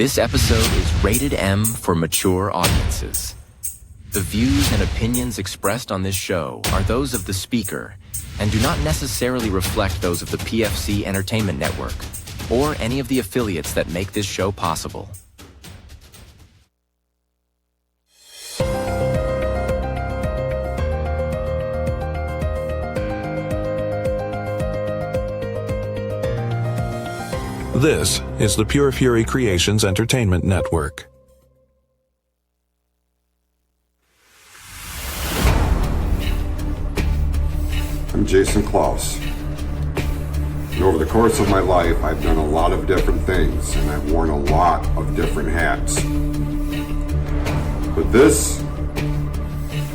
This episode is rated M for mature audiences. The views and opinions expressed on this show are those of the speaker and do not necessarily reflect those of the PFC Entertainment Network or any of the affiliates that make this show possible. This is the Pure Fury Creations Entertainment Network. I'm Jason Klaus. And over the course of my life, I've done a lot of different things, and I've worn a lot of different hats. But this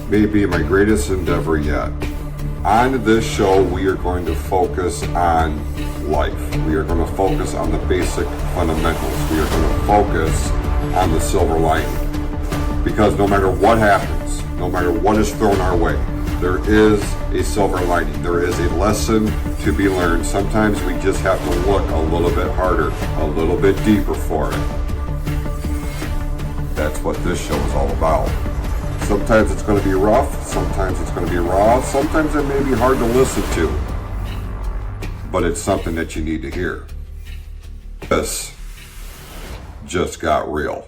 may be my greatest endeavor yet. On this show, we are going to focus on life. We are going to focus on the basic fundamentals. We are going to focus on the silver lining. Because no matter what happens, no matter what is thrown our way, there is a silver lining. There is a lesson to be learned. Sometimes we just have to look a little bit harder, a little bit deeper for it. That's what this show is all about. Sometimes it's going to be rough, sometimes it's going to be raw, sometimes it may be hard to listen to, but it's something that you need to hear. This just got real.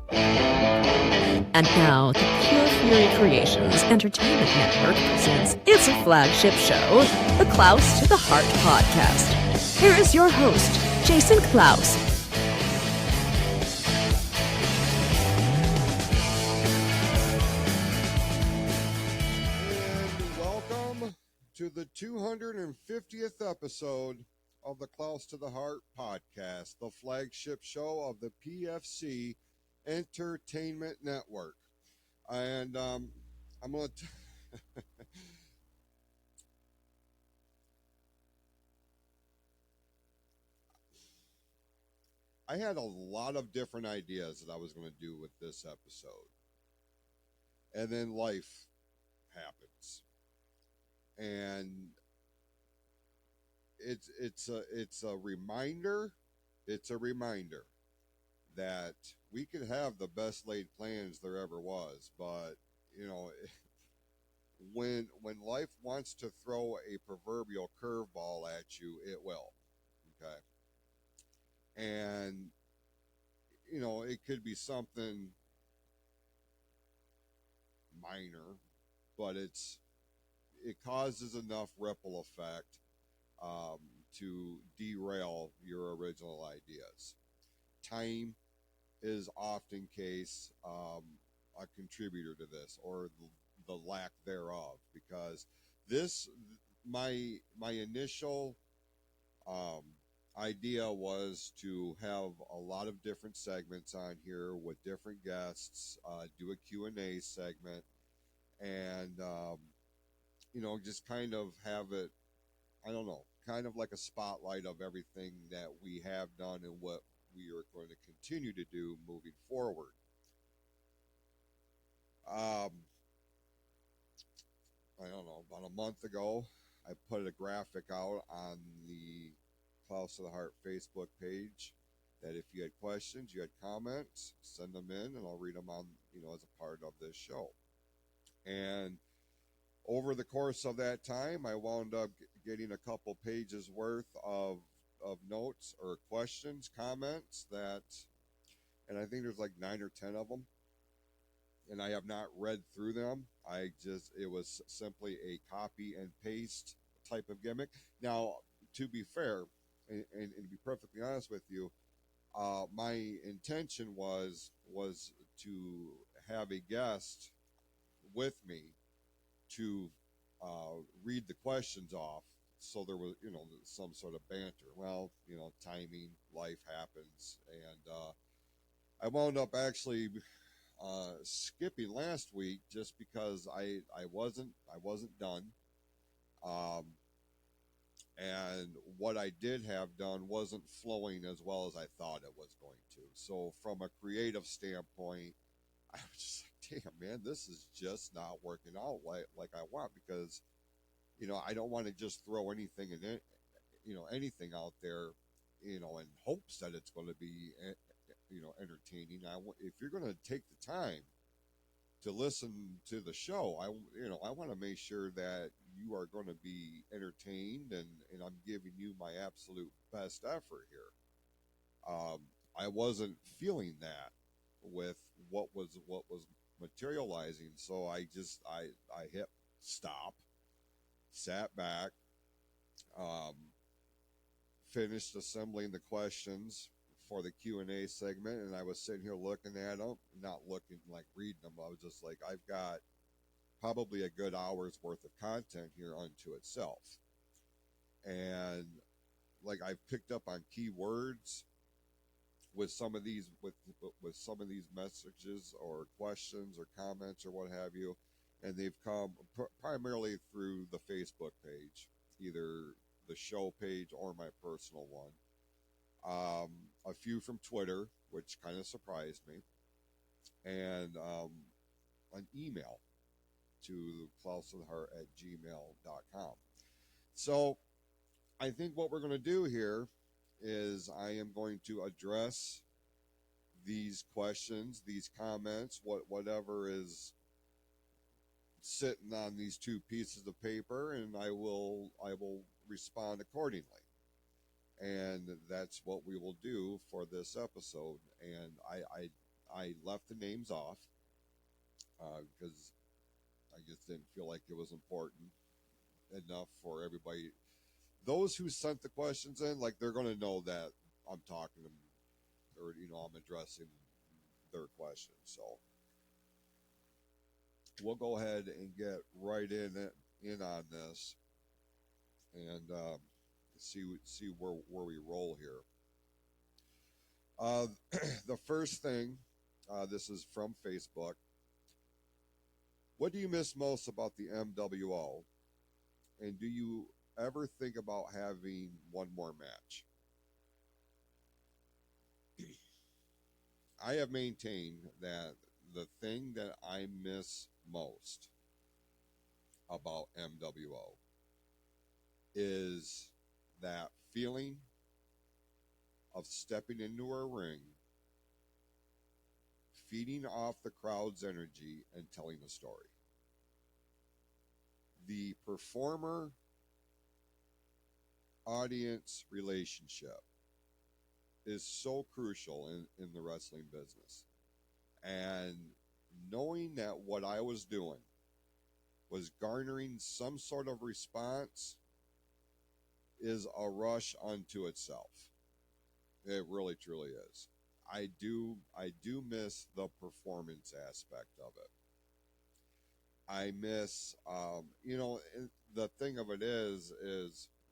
And now, the Pure Fury Creations Entertainment Network presents its flagship show, the Klaus to the Heart podcast. Here is your host, Jason Klaus. To the 250th episode of the Klaus to the Heart podcast, the flagship show of the PFC Entertainment Network. And I'm going to... I had a lot of different ideas that I was going to do with this episode. And then life happens. And it's a reminder. It's a reminder that we could have the best laid plans there ever was, but you know, when life wants to throw a proverbial curveball at you, it will. Okay, and you know, it could be something minor, but it causes enough ripple effect to derail your original ideas. Time is often case a contributor to this, or the lack thereof, because my initial idea was to have a lot of different segments on here with different guests, do a Q&A segment, and you know, just kind of have it, I don't know, kind of like a spotlight of everything that we have done and what we are going to continue to do moving forward. I don't know, about a month ago, I put a graphic out on the Klaus to the Heart Facebook page that if you had questions, you had comments, send them in and I'll read them on, you know, as a part of this show. And over the course of that time, I wound up getting a couple pages worth of notes or questions, comments and I think there's like 9 or 10 of them. And I have not read through them. It was simply a copy and paste type of gimmick. Now, to be fair, and to be perfectly honest with you, my intention was to have a guest with me to read the questions off, so there was, you know, some sort of banter. Well, you know, timing, life happens, and I wound up actually skipping last week just because I wasn't done, and what I did have done wasn't flowing as well as I thought it was going to. So from a creative standpoint, I was just like, damn, man, this is just not working out like I want, because, you know, I don't want to just throw anything in it, you know, anything out there in hopes that it's going to be, entertaining. If you're going to take the time to listen to the show, I want to make sure that you are going to be entertained, and I'm giving you my absolute best effort here. I wasn't feeling that with what was materializing, so I hit stop, sat back, um, finished assembling the questions for the Q&A segment, and I was sitting here looking at them, not looking like reading them. I was just like, I've got probably a good hour's worth of content here unto itself. And like I've picked up on keywords with some of these with some of these messages or questions or comments or what have you, and they've come primarily through the Facebook page, either the show page or my personal one. A few from Twitter, which kind of surprised me, and an email to klausoftheheart@gmail.com. So I think what we're going to do here is I am going to address these questions, these comments, whatever is sitting on these two pieces of paper, and I will respond accordingly. And that's what we will do for this episode. And I left the names off because I just didn't feel like it was important enough for everybody. Those who sent the questions in, like, they're going to know that I'm talking to them, or I'm addressing their questions. So we'll go ahead and get right in on this, and see where we roll here. The first thing, this is from Facebook. What do you miss most about the MWO? And do you ever think about having one more match? I have maintained that the thing that I miss most about MWO is that feeling of stepping into a ring, feeding off the crowd's energy, and telling a story. The performer audience relationship is so crucial in the wrestling business. And knowing that what I was doing was garnering some sort of response is a rush unto itself. It really truly is. I do miss the performance aspect of it. I miss, the thing of it is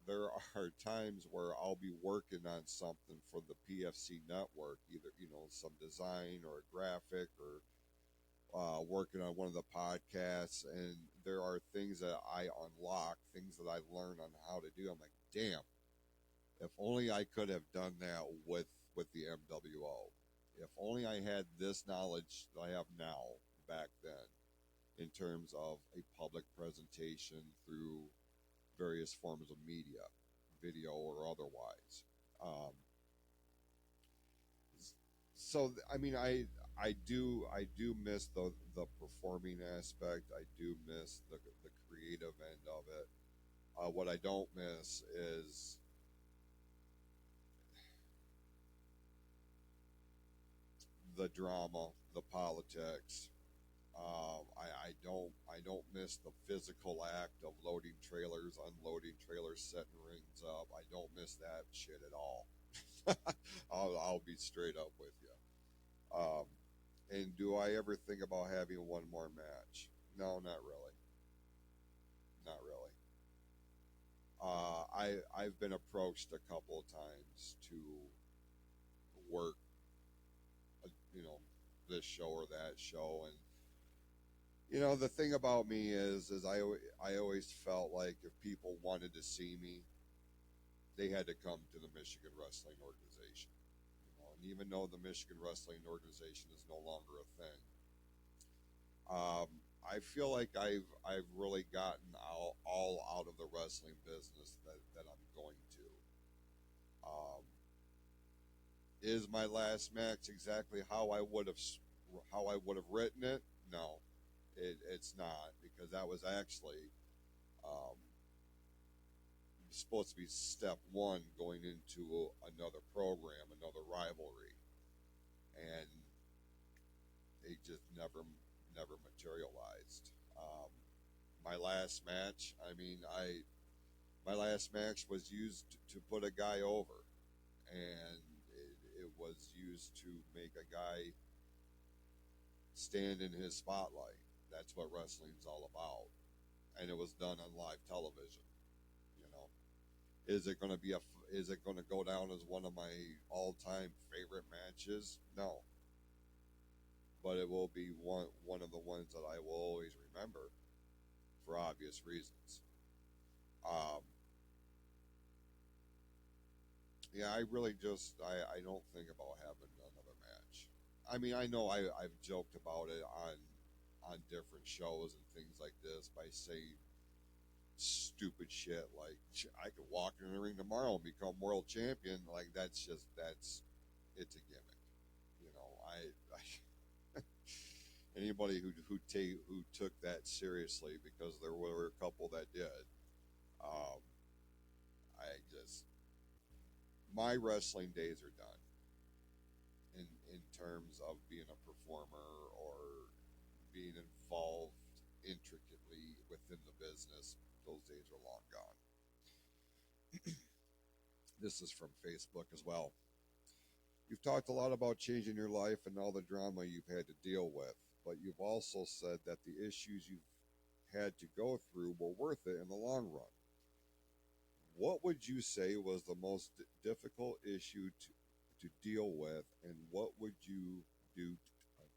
there are times where I'll be working on something for the PFC network, either, some design or a graphic, or working on one of the podcasts, and there are things that I unlock, things that I learn on how to do. I'm like, damn, if only I could have done that with the MWO. If only I had this knowledge that I have now back then, in terms of a public presentation through various forms of media, video or otherwise. So I mean, I do miss the performing aspect. I do miss the creative end of it. What I don't miss is the drama, the politics. I don't miss the physical act of loading trailers, unloading trailers, setting rings up. I don't miss that shit at all. I'll be straight up with you. And do I ever think about having one more match? No, not really. Not really. I've been approached a couple of times to work, this show or that show, and the thing about me is I always felt like if people wanted to see me, they had to come to the Michigan Wrestling Organization. And even though the Michigan Wrestling Organization is no longer a thing, I feel like I've really gotten all out of the wrestling business that I'm going to. Is my last match exactly how I would have written it? No, it's not, because that was actually um, supposed to be step one going into another program, another rivalry, and it just never materialized. My last match, I mean, my last match was used to put a guy over, and it was used to make a guy stand in his spotlight. That's what wrestling's all about, and it was done on live television. You know, is it going to be is it going to go down as one of my all-time favorite matches? No, but it will be one of the ones that I will always remember for obvious reasons. Um, yeah, I really just I don't think about having another match. I mean, I know I've joked about it on different shows and things like this by saying stupid shit like I could walk in the ring tomorrow and become world champion. Like that's it's a gimmick. You know, I anybody who took that seriously, because there were a couple that did. Um, I just my wrestling days are done in terms of being a performer or being involved intricately within the business. Those days are long gone. This is from Facebook as well. You've talked a lot about changing your life and all the drama you've had to deal with, but you've also said that the issues you've had to go through were worth it in the long run. What would you say was the most difficult issue to deal with, and what would you do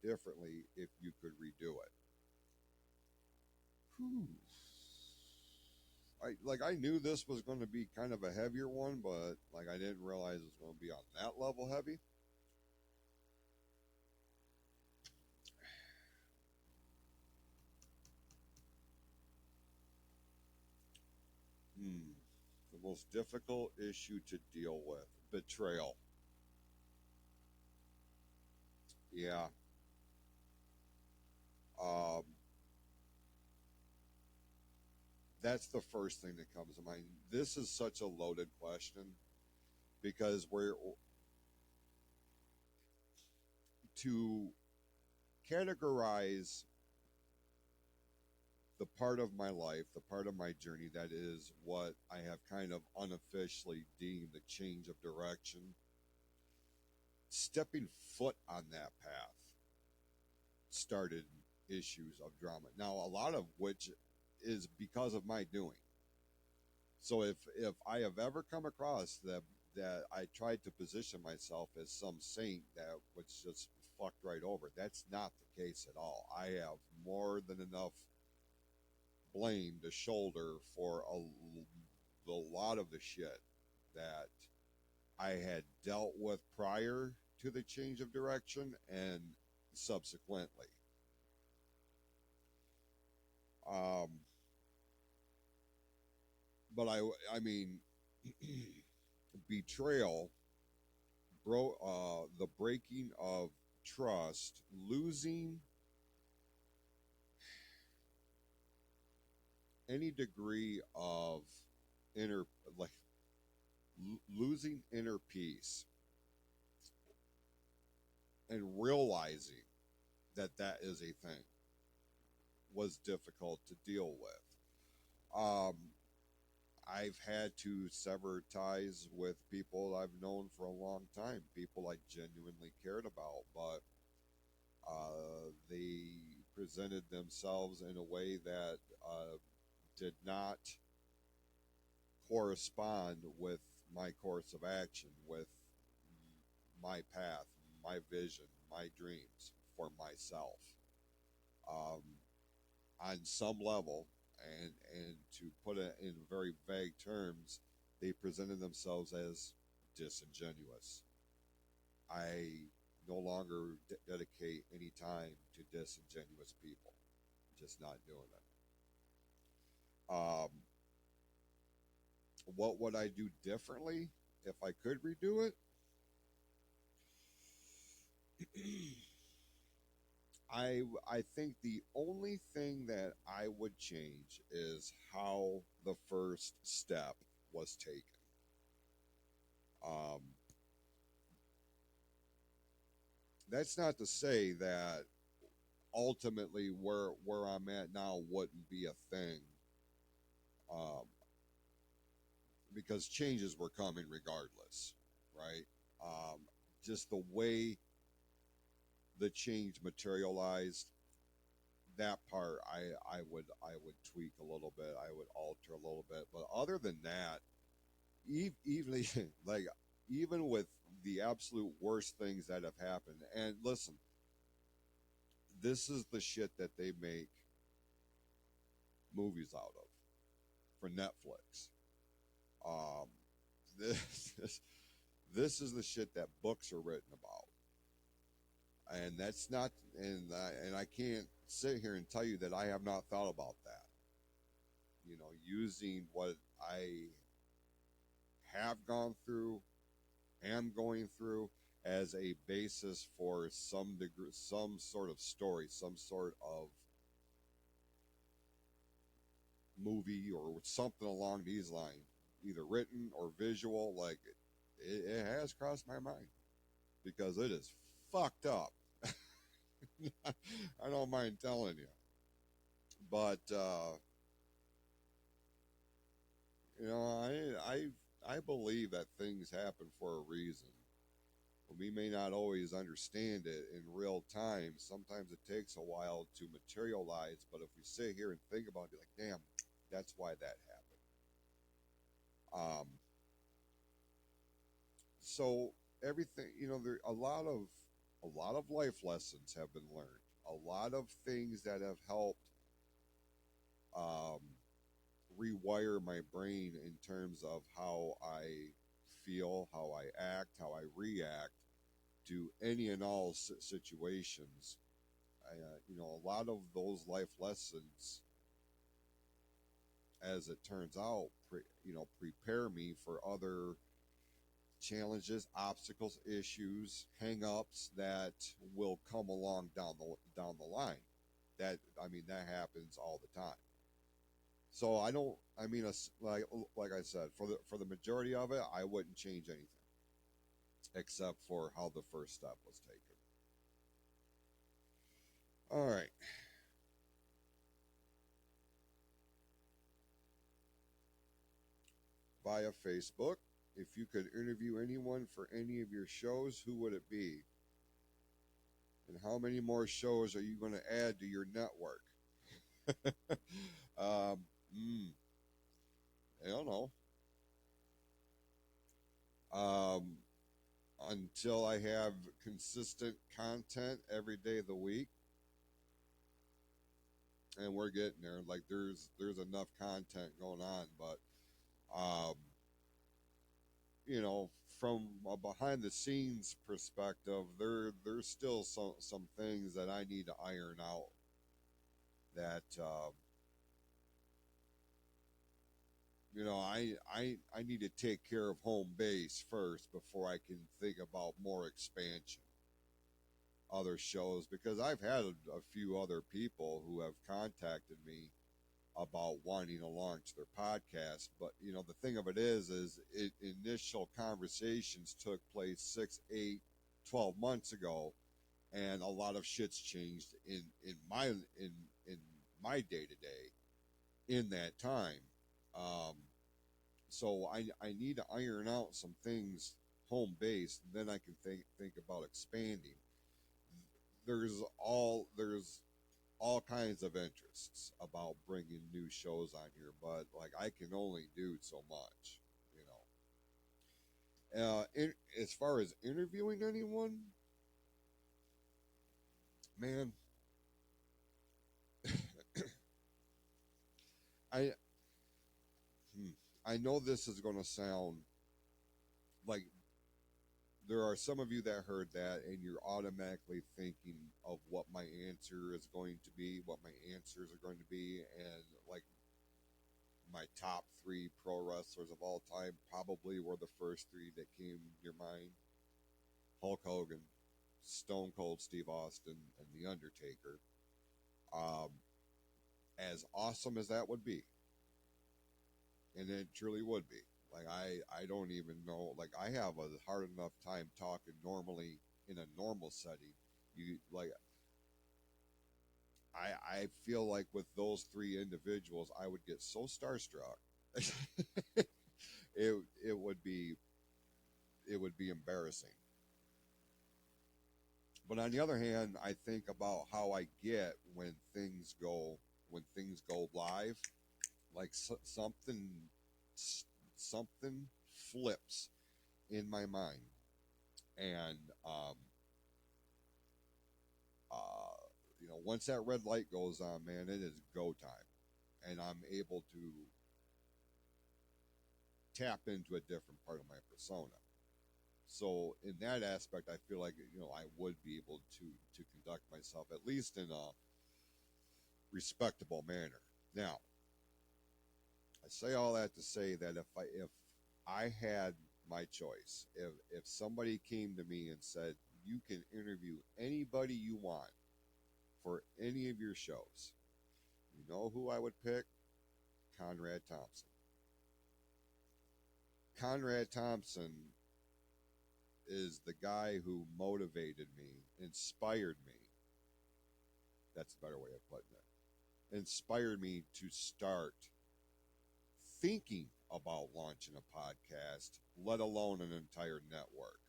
differently if you could redo it? Whew. I knew this was going to be kind of a heavier one, but like I didn't realize it was going to be on that level heavy. Hmm. The most difficult issue to deal with: betrayal. Yeah. Um, that's the first thing that comes to mind. This is such a loaded question because we're to categorize the part of my life, the part of my journey that is what I have kind of unofficially deemed a change of direction. Stepping foot on that path started issues of drama. Now, a lot of which is because of my doing. So if I have ever come across that I tried to position myself as some saint that was just fucked right over, that's not the case at all. I have more than enough blame to shoulder for a lot of the shit that I had dealt with prior to the change of direction and subsequently. Um, but I mean, betrayal, the breaking of trust, losing any degree of inner, like losing inner peace and realizing that that is a thing was difficult to deal with. I've had to sever ties with people I've known for a long time, people I genuinely cared about, but they presented themselves in a way that did not correspond with my course of action, with my path, my vision, my dreams for myself. Um, on some level, and to put it in very vague terms, they presented themselves as disingenuous. I no longer dedicate any time to disingenuous people. Just not doing it. What would I do differently if I could redo it? I think the only thing that I would change is how the first step was taken. Um, that's not to say that ultimately where I'm at now wouldn't be a thing, um, because changes were coming regardless, right? Um, just the way the change materialized, that part I would tweak a little bit, I would alter a little bit, but other than that, even like even with the absolute worst things that have happened, and listen, this is the shit that they make movies out of for Netflix. Um, this this is the shit that books are written about, and that's not, and I can't sit here and tell you that I have not thought about that. You know, using what I have gone through, am going through, as a basis for some degree, some sort of story, some sort of movie or something along these lines, either written or visual. Like it has crossed my mind because it is fucked up. I don't mind telling you, but you know, I believe that things happen for a reason. We may not always understand it in real time. Sometimes it takes a while to materialize, but if we sit here and think about it, like, damn, that's why that happened. So everything, you know, there a lot of life lessons have been learned. A lot of things that have helped um, rewire my brain in terms of how I feel, how I act, how I react to any and all situations. You know, a lot of those life lessons, as it turns out, prepare me for other challenges, obstacles, issues, hang-ups that will come along down the line. That, I mean, that happens all the time. So I don't. I mean, like I said, for the majority of it, I wouldn't change anything except for how the first step was taken. All right. Via Facebook, if you could interview anyone for any of your shows, who would it be? And how many more shows are you going to add to your network? um, mm, I don't know. Um, until I have consistent content every day of the week, and we're getting there. Like there's enough content going on, but um, you know, from a behind the scenes perspective, there's still some things that I need to iron out. That you know, I need to take care of home base first before I can think about more expansion, other shows, because I've had a few other people who have contacted me about wanting to launch their podcast. But you know, the thing of it is initial conversations took place 6, 8, 12 months ago, and a lot of shit's changed in my day to day in that time. Um, so I need to iron out some things home based, and then I can think about expanding. There's all kinds of interests about bringing new shows on here, but like I can only do so much, you know. As far as interviewing anyone, man, I hmm, I know this is going to sound like there are some of you that heard that and you're automatically thinking of what my answer is going to be, what my answers are going to be, and like my top three pro wrestlers of all time probably were the first three that came to your mind. Hulk Hogan, Stone Cold Steve Austin and The Undertaker. As awesome as that would be, and it truly would be. Like I don't even know. Like I have a hard enough time talking normally in a normal setting. You like I feel like with those three individuals, I would get so starstruck. it would be embarrassing. But on the other hand, I think about how I get when things go live, like something flips in my mind, and once that red light goes on, man, it is go time, and I'm able to tap into a different part of my persona. So in that aspect, I feel like I would be able to conduct myself at least in a respectable manner. Now, I say all that to say that if I had my choice, if somebody came to me and said you can interview anybody you want for any of your shows, you know who I would pick? Conrad Thompson. Conrad Thompson is the guy who motivated me, inspired me. That's a better way of putting it. Inspired me to start thinking about launching a podcast, let alone an entire network.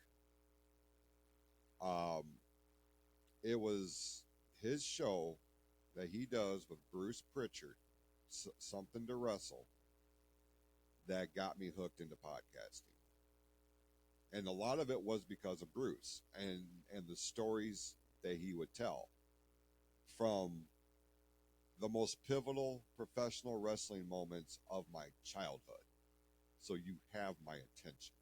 It was his show that he does with Bruce Pritchard, Something to Wrestle, that got me hooked into podcasting. And a lot of it was because of Bruce and the stories that he would tell from the most pivotal professional wrestling moments of my childhood. So you have my attention.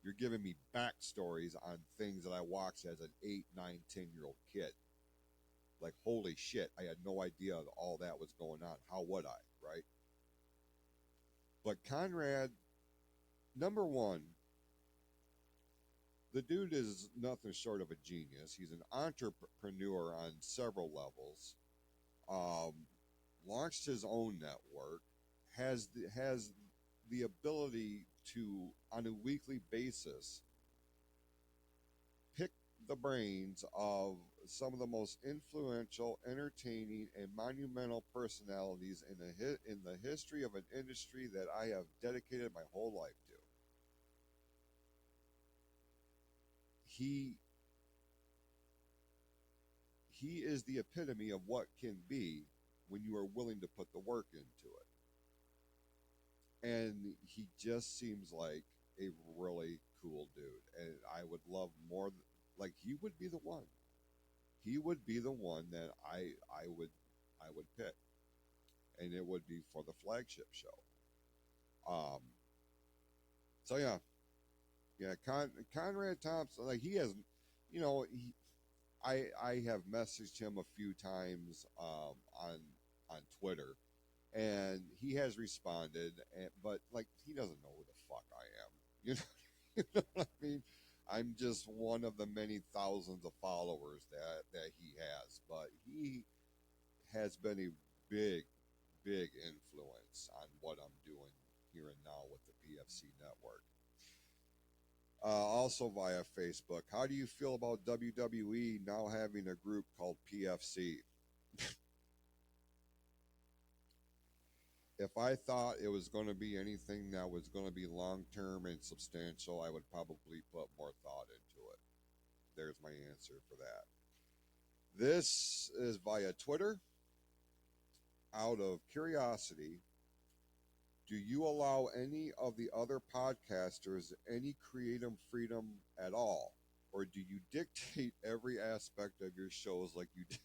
You're giving me backstories on things that I watched as an 8, 9, 10-year-old kid. Like, holy shit, I had no idea that all that was going on. How would I, right? But Conrad, number one, the dude is nothing short of a genius. He's an entrepreneur on several levels. Launched his own network, has the ability to, on a weekly basis, pick the brains of some of the most influential, entertaining, and monumental personalities in the history of an industry that I have dedicated my whole life to. He is the epitome of what can be when you are willing to put the work into it. And he just seems like a really cool dude. And I would love more, like he would be the one. He would be the one that I would pick. And it would be for the flagship show. So yeah, Conrad Thompson, like he has, I have messaged him a few times on Twitter, and he has responded, but like he doesn't know who the fuck I am. You know what I mean? I'm just one of the many thousands of followers that he has, but he has been a big influence on what I'm doing here and now with the PFC network. Also via Facebook, how do you feel about WWE now having a group called PFC? If I thought it was going to be anything that was going to be long-term and substantial, I would probably put more thought into it. There's my answer for that. This is via Twitter. Out of curiosity, do you allow any of the other podcasters any creative freedom at all? Or do you dictate every aspect of your shows like you did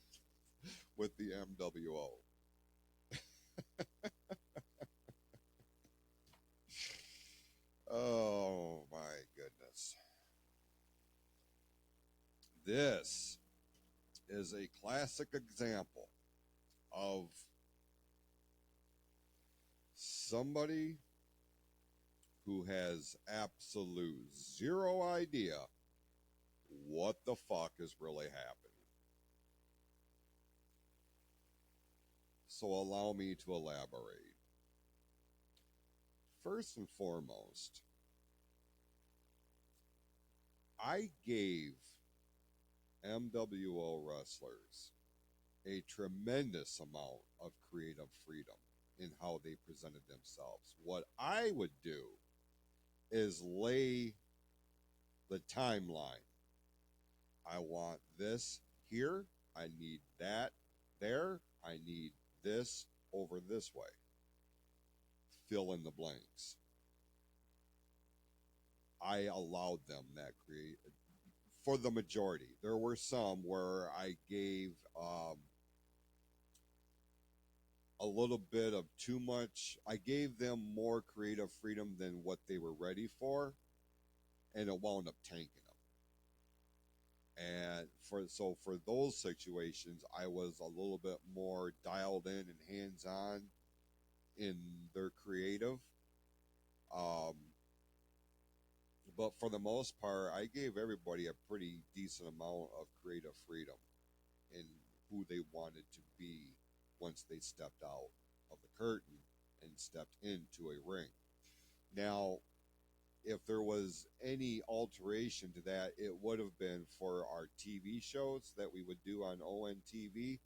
with the MWO? Oh my goodness. This is a classic example of somebody who has absolute zero idea what the fuck is really happening. So allow me to elaborate. First and foremost, I gave MWO wrestlers a tremendous amount of creative freedom in how they presented themselves. What I would do is lay the timeline. I want this here. I need that there. I need this over this way. Fill in the blanks. I allowed them that create for the majority. There were some where I gave a little bit of too much. I gave them more creative freedom than what they were ready for, and it wound up tanking them. And for those situations, I was a little bit more dialed in and hands on in their creative. But for the most part, I gave everybody a pretty decent amount of creative freedom in who they wanted to be once they stepped out of the curtain and stepped into a ring. Now, if there was any alteration to that, it would have been for our TV shows that we would do on ONTV,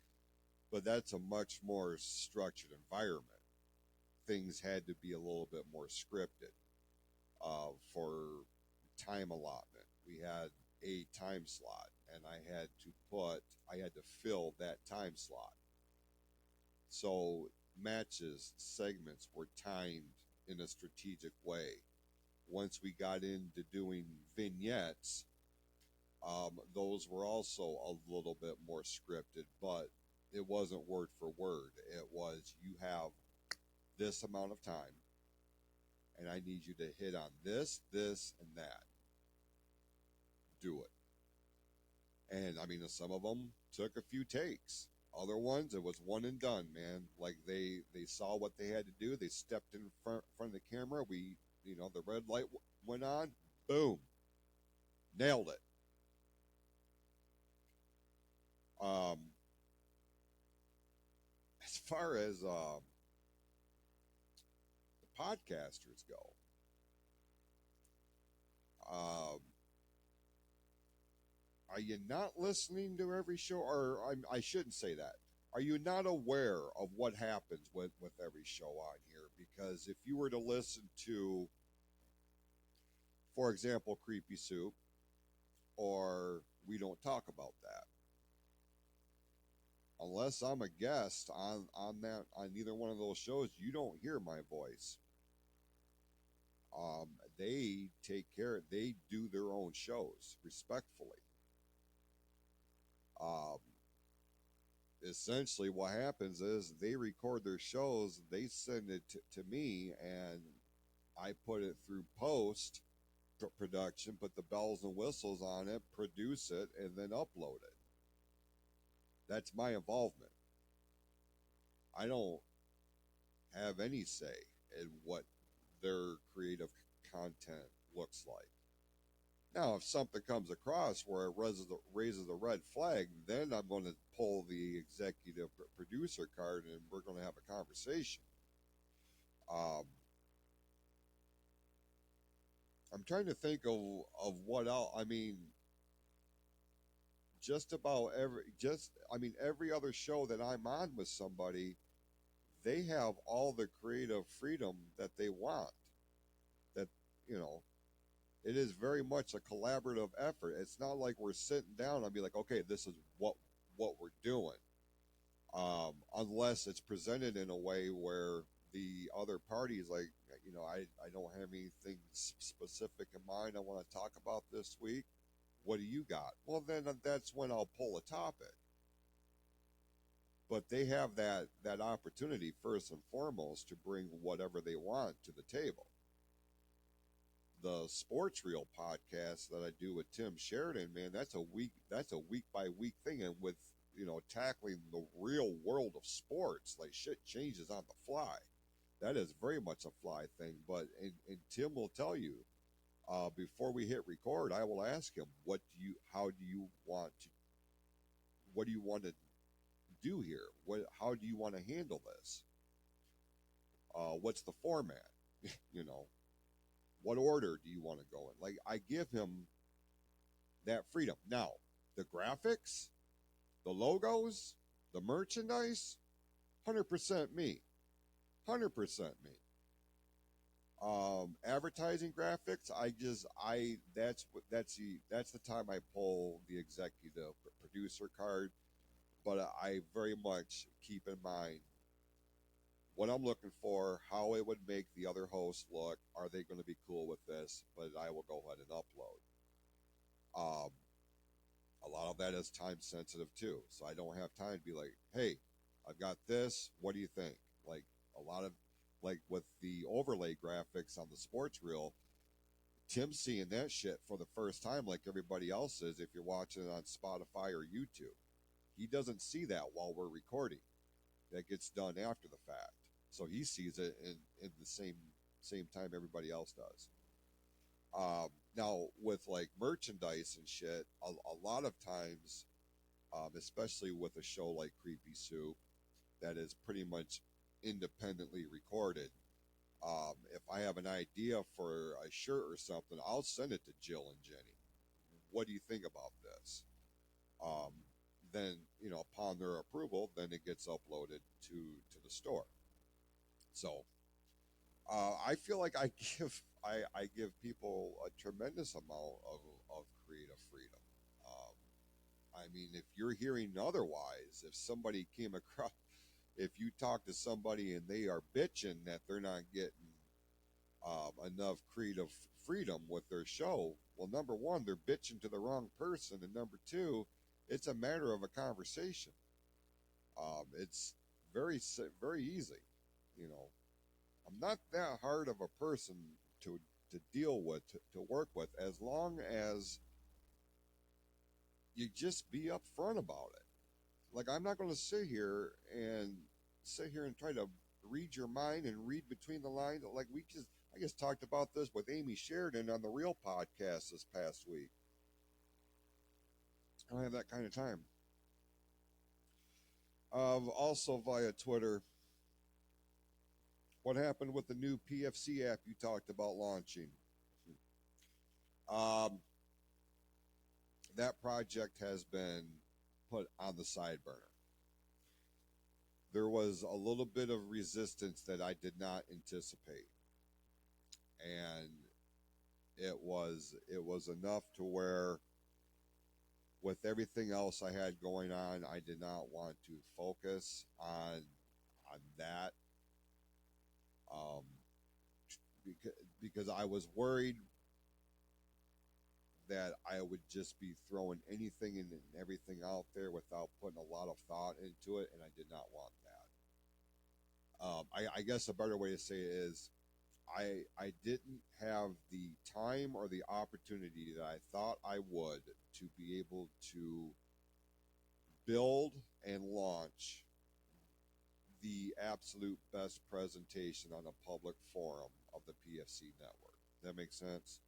but that's a much more structured environment. Things had to be a little bit more scripted for time allotment. We had a time slot, and I had to fill that time slot. So matches, segments were timed in a strategic way. Once we got into doing vignettes, those were also a little bit more scripted, but it wasn't word for word. It was, you have this amount of time, and I need you to hit on this, this, and that. Do it. And I mean, some of them took a few takes. Other ones, it was one and done, man. Like they saw what they had to do. They stepped in front of the camera. The red light went on. Boom. Nailed it. As far as the podcasters go, are you not listening to every show? Or I shouldn't say that. Are you not aware of what happens with every show on here? Because if you were to listen to, for example, Creepy Soup, or We Don't Talk About That, unless I'm a guest on either one of those shows, you don't hear my voice. They they do their own shows respectfully. Essentially what happens is they record their shows, they send it to me, and I put it through post production, put the bells and whistles on it, produce it, and then upload it. That's my involvement. I don't have any say in what their creative content looks like. Now, if something comes across where it raises a red flag, then I'm going to pull the executive producer card and we're going to have a conversation. I'm trying to think of what else. I mean, every other show that I'm on with somebody, they have all the creative freedom that they want. That, it is very much a collaborative effort. It's not like we're sitting down and be like, okay, this is what we're doing. Unless it's presented in a way where the other party is like, I don't have anything specific in mind I want to talk about this week. What do you got? Well, then that's when I'll pull a topic. But they have that opportunity first and foremost to bring whatever they want to the table. The Sports Reel podcast that I do with Tim Sheridan, man, that's a week by week thing, and with tackling the real world of sports, like shit changes on the fly. That is very much a fly thing, but and Tim will tell you, before we hit record, I will ask him, what do you want to do here? How do you want to handle this? What's the format? you know, what order do you want to go in? Like, I give him that freedom. Now, the graphics, the logos, the merchandise, 100% me. 100% me. Advertising graphics, that's the time I pull the executive producer card, but I very much keep in mind what I'm looking for, how it would make the other hosts look. Are they going to be cool with this? But I will go ahead and upload. A lot of that is time sensitive too, so I don't have time to be like, hey, I've got this. What do you think? Like a lot of like with the overlay graphics on the sports reel, Tim's seeing that shit for the first time, like everybody else is. If you're watching it on Spotify or YouTube, he doesn't see that while we're recording. That gets done after the fact, so he sees it in the same time everybody else does. Now with like merchandise and shit, a lot of times, especially with a show like Creepy Soup, that is pretty much independently recorded. If I have an idea for a shirt or something, I'll send it to Jill and Jenny. What do you think about this? Then, upon their approval, then it gets uploaded to the store. So I feel like I give people a tremendous amount of creative freedom. I mean, if you're hearing otherwise, if somebody came across, if you talk to somebody and they are bitching that they're not getting enough creative freedom with their show, well, number one, they're bitching to the wrong person, and number two, it's a matter of a conversation. It's very easy. I'm not that hard of a person to deal with, to work with, as long as you just be upfront about it. Like, I'm not going to sit here and try to read your mind and read between the lines. Like I just talked about this with Amy Sheridan on the Real podcast this past week. I don't have that kind of time. Also via Twitter, what happened with the new PFC app you talked about launching? That project has been put on the side burner. There was a little bit of resistance that I did not anticipate, and it was enough to where, with everything else I had going on, I did not want to focus on that, because I was worried that I would just be throwing anything and everything out there without putting a lot of thought into it, and I did not want that. I guess a better way to say it is, I didn't have the time or the opportunity that I thought I would to be able to build and launch the absolute best presentation on a public forum of the PFC network. Does that make sense?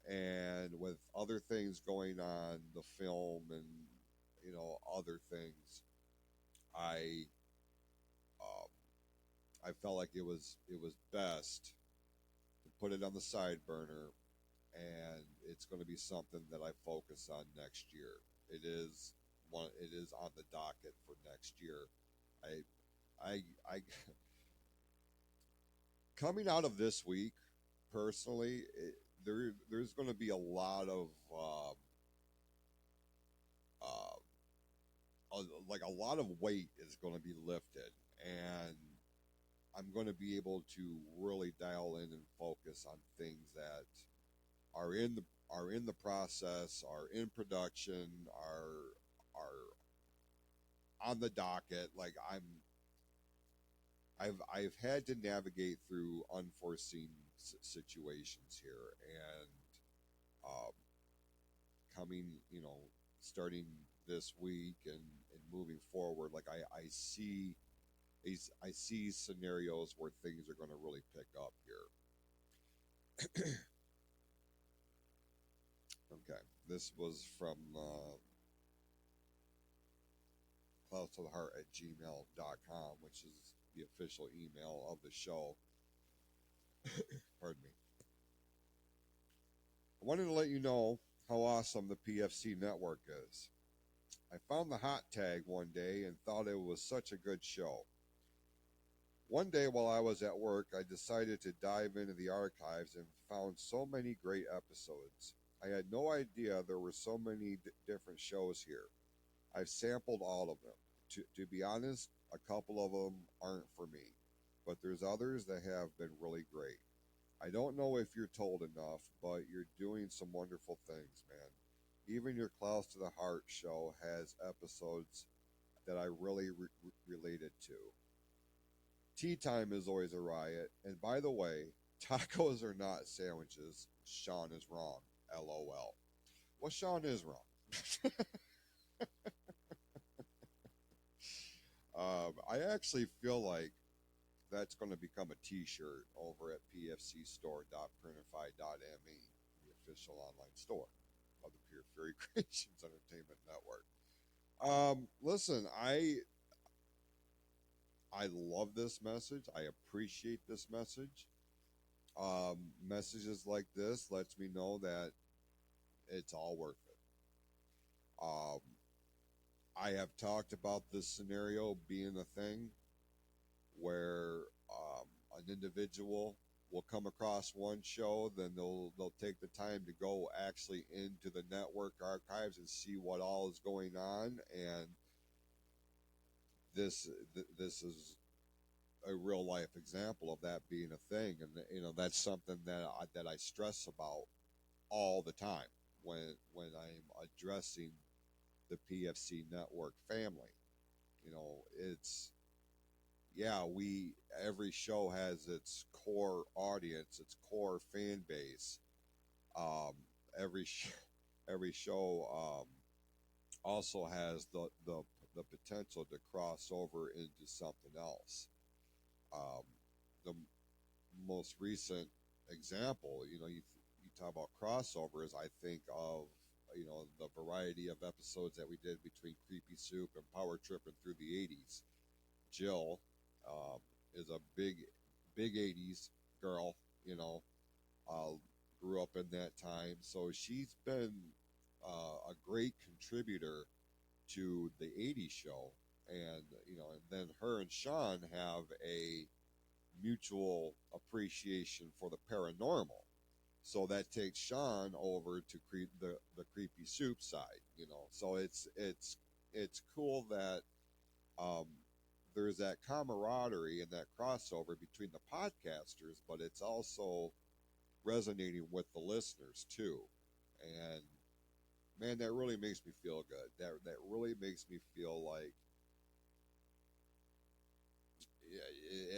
And with other things going on, the film and other things, I felt like it was best to put it on the side burner, and it's going to be something that I focus on next year. It is on the docket for next year. I coming out of this week, personally, there's going to be a lot of like a lot of weight is going to be lifted, and I'm going to be able to really dial in and focus on things that are in the process, are in production, are on the docket. Like I've had to navigate through unforeseen situations here, and coming, starting this week and moving forward, like I see scenarios where things are going to really pick up here. This was from cloudstotheheart@gmail.com, which is the official email of the show. Pardon me. I wanted to let you know how awesome the PFC network is. I found the hot tag one day and thought it was such a good show. One day while I was at work, I decided to dive into the archives and found so many great episodes. I had no idea there were so many different shows here. I've sampled all of them. To be honest, a couple of them aren't for me, but there's others that have been really great. I don't know if you're told enough, but you're doing some wonderful things, man. Even your Klaus to the Heart show has episodes that I really related to. Tea time is always a riot, and by the way, tacos are not sandwiches. Sean is wrong. LOL. Well, Sean is wrong. I actually feel like that's going to become a t-shirt over at pfcstore.printify.me, the official online store of the Pure Fury Creations Entertainment Network. Listen, I love this message. I appreciate this message. Messages like this lets me know that it's all worth it. I have talked about this scenario being a thing where an individual will come across one show, then they'll take the time to go actually into the network archives and see what all is going on, and this is a real life example of that being a thing, and that's something that I stress about all the time when I'm addressing the PFC network family. It's every show has its core audience, its core fan base. Every show also has the potential to cross over into something else. The most recent example, you talk about crossovers. I think of the variety of episodes that we did between Creepy Soup and Power Tripping through the 80s. Jill is a big 80s girl, grew up in that time. So she's been a great contributor to the 80s show. And, and then her and Sean have a mutual appreciation for the paranormal. So that takes Sean over to the Creepy Soup side, So it's cool that there's that camaraderie and that crossover between the podcasters, but it's also resonating with the listeners too. And man, that really makes me feel good. That really makes me feel like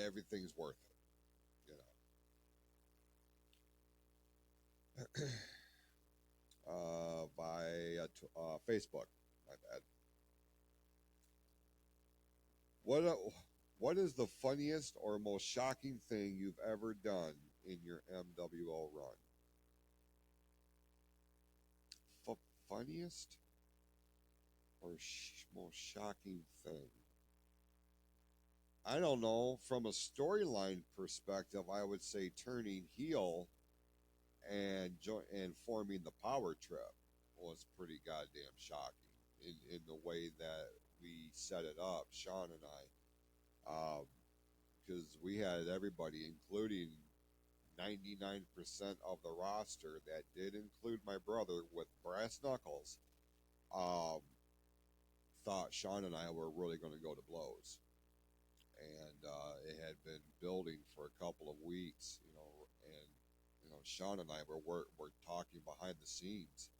everything's worth it, by Facebook. My bad. What is the funniest or most shocking thing you've ever done in your MWO run? Funniest or most shocking thing? I don't know. From a storyline perspective, I would say turning heel and forming the Power Trip was pretty goddamn shocking in the way that we set it up, Sean and I, because we had everybody, including 99% of the roster that did include my brother with brass knuckles, thought Sean and I were really going to go to blows. And it had been building for a couple of weeks, and Sean and I were talking behind the scenes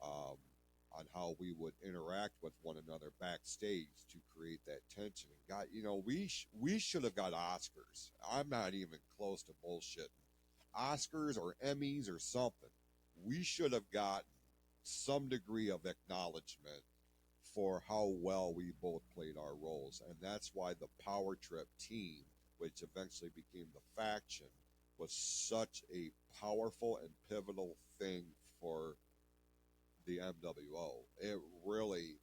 on how we would interact with one another backstage to create that tension. And God, we should have got Oscars. I'm not even close to bullshitting. Oscars or Emmys or something. We should have gotten some degree of acknowledgement for how well we both played our roles. And that's why the Power Trip team, which eventually became the faction, was such a powerful and pivotal thing for the MWO. It really,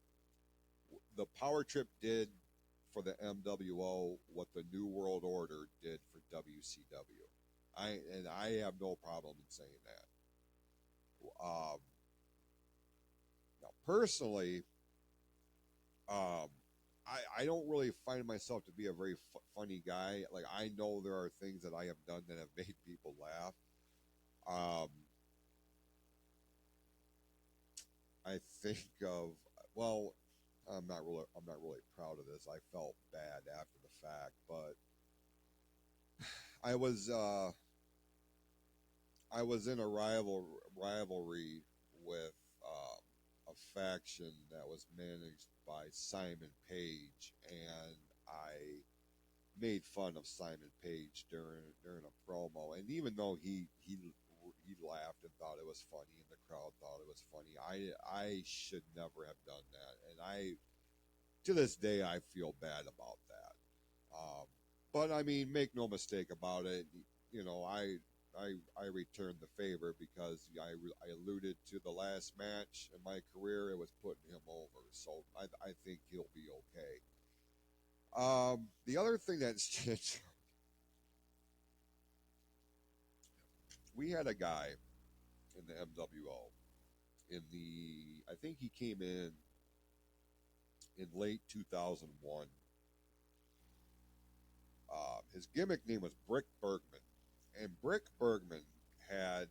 the Power Trip did for the MWO what the New World Order did for WCW. I have no problem in saying that. Now, personally, I don't really find myself to be a very funny guy. Like, I know there are things that I have done that have made people laugh. I think of, well, I'm not really proud of this. I felt bad after the fact, but I was in a rivalry with a faction that was managed by Simon Page, and I made fun of Simon Page during a promo. And even though he laughed and thought it was funny, and the crowd thought it was funny, I should never have done that, and to this day I feel bad about that. But I mean, make no mistake about it. You know, I returned the favor because I alluded to the last match in my career. It was putting him over, so I think he'll be okay. The other thing that's we had a guy in the MWO I think he came in late 2001. His gimmick name was Brick Bergman, and Brick Bergman had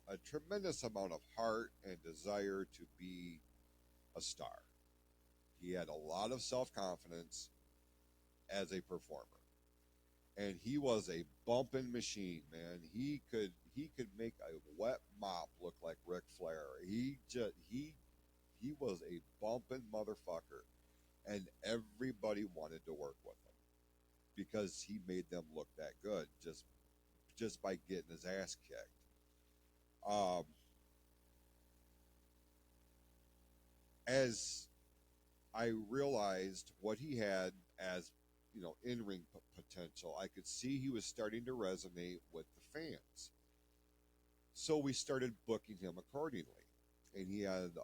a tremendous amount of heart and desire to be a star. He had a lot of self-confidence as a performer, and he was a bumping machine, man. He could make a wet mop look like Ric Flair. He was a bumping motherfucker, and everybody wanted to work with him because he made them look that good just by getting his ass kicked. As I realized what he had as, you know, in-ring potential, I could see he was starting to resonate with the fans. So we started booking him accordingly, and he had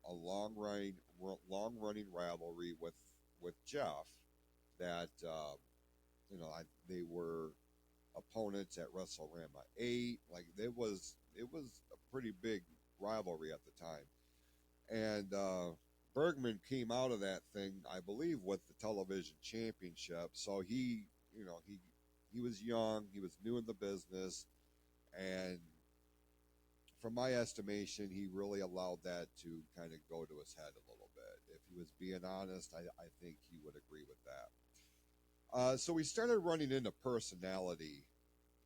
a long-running rivalry with Jeff that you know, they were opponents at WrestleRama 8. Like, it was a pretty big rivalry at the time, and Bergman came out of that thing, I believe, with the television championship. So he was young, he was new in the business, and from my estimation, he really allowed that to kind of go to his head a little bit. If he was being honest, I think he would agree with that. So we started running into personality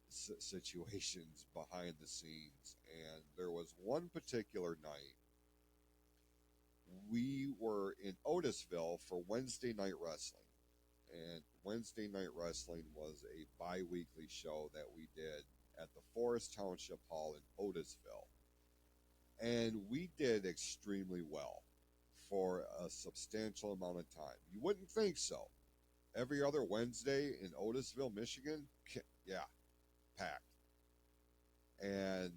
situations behind the scenes, and there was one particular night we were in Otisville for Wednesday Night Wrestling. And Wednesday Night Wrestling was a bi-weekly show that we did at the Forest Township Hall in Otisville. And we did extremely well for a substantial amount of time. You wouldn't think so. Every other Wednesday in Otisville, Michigan, yeah, packed. And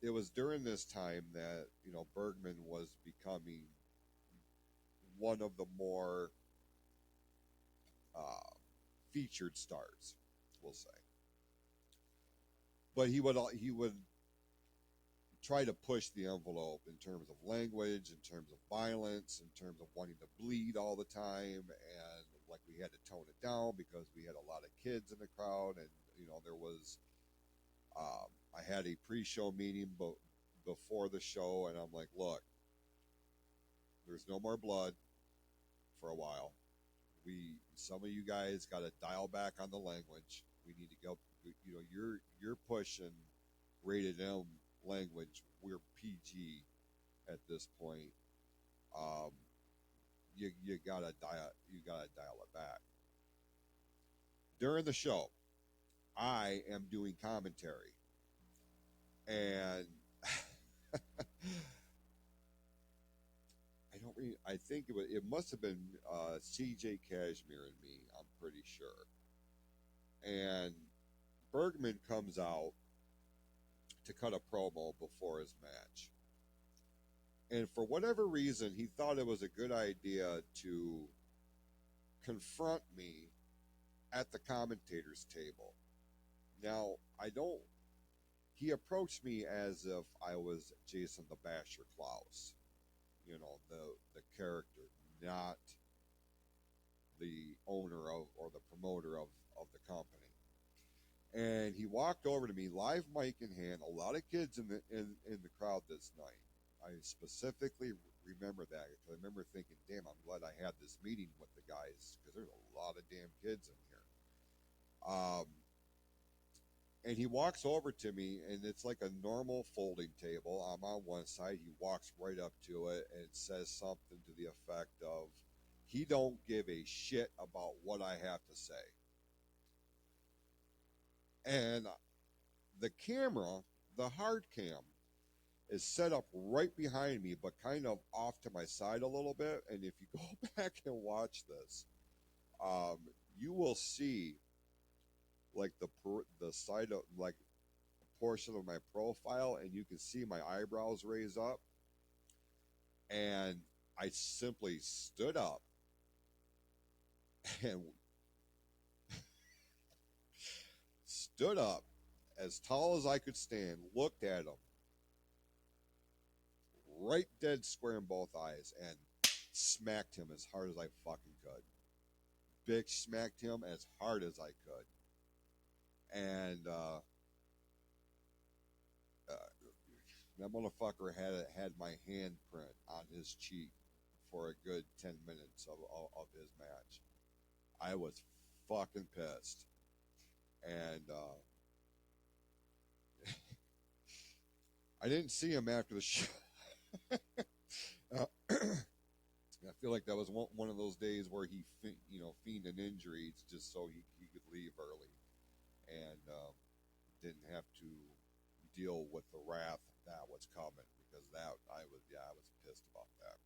it was during this time that, you know, Bergman was becoming one of the more featured stars, we'll say. But he would try to push the envelope in terms of language, in terms of violence, in terms of wanting to bleed all the time, and like we had to tone it down because we had a lot of kids in the crowd, and you know, there was. I had a pre-show meeting before the show, and I'm like, look, there's no more blood for a while. Some of you guys got to dial back on the language. We need to go. You know, you're pushing rated M language. We're PG at this point. You gotta dial it back. During the show, I am doing commentary, and I think it must have been CJ Cashmere and me. I'm pretty sure. And Bergman comes out to cut a promo before his match. And for whatever reason, he thought it was a good idea to confront me at the commentator's table. Now, he approached me as if I was Jason the Basher Klaus, the character, not the owner of or the promoter of the company. And he walked over to me, live mic in hand, a lot of kids in the crowd this night. I specifically remember that because I remember thinking, damn, I'm glad I had this meeting with the guys because there's a lot of damn kids in here. And he walks over to me, and it's like a normal folding table. I'm on one side. He walks right up to it and says something to the effect of, he don't give a shit about what I have to say. And the camera, the hard cam, is set up right behind me, but kind of off to my side a little bit. And if you go back and watch this, you will see like the side of like a portion of my profile, and you can see my eyebrows raise up. And I simply stood up and stood up as tall as I could stand, looked at him right dead square in both eyes, and smacked him as hard as I fucking could. Bitch smacked him as hard as I could. And that motherfucker had my handprint on his cheek for a good 10 minutes of his match. I was fucking pissed. And I didn't see him after the show. I feel like that was one of those days where he feigned injuries just so he could leave early, and didn't have to deal with the wrath that was coming, because I was pissed about that.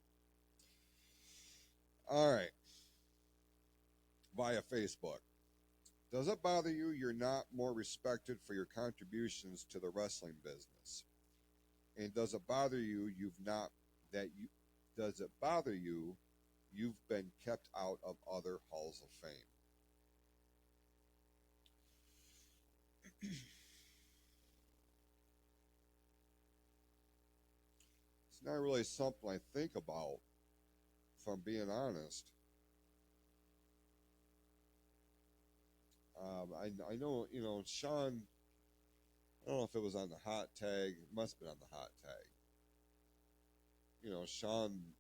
All right, via Facebook. Does it bother you you're not more respected for your contributions to the wrestling business? And does it bother you you've been kept out of other halls of fame? It's not really something I think about, if I'm being honest. I know, Sean, I don't know if it was on the hot tag. It must have been on the hot tag. Sean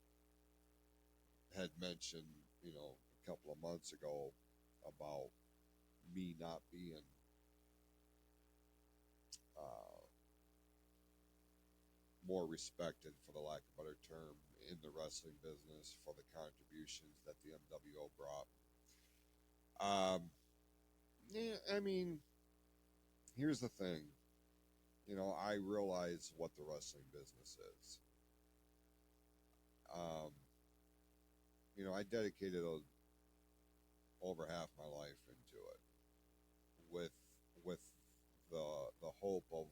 had mentioned, a couple of months ago about me not being more respected, for the lack of a better term, in the wrestling business for the contributions that the MWO brought. Yeah, I mean, here's the thing. I realize what the wrestling business is. I dedicated over half my life into it, with the hope of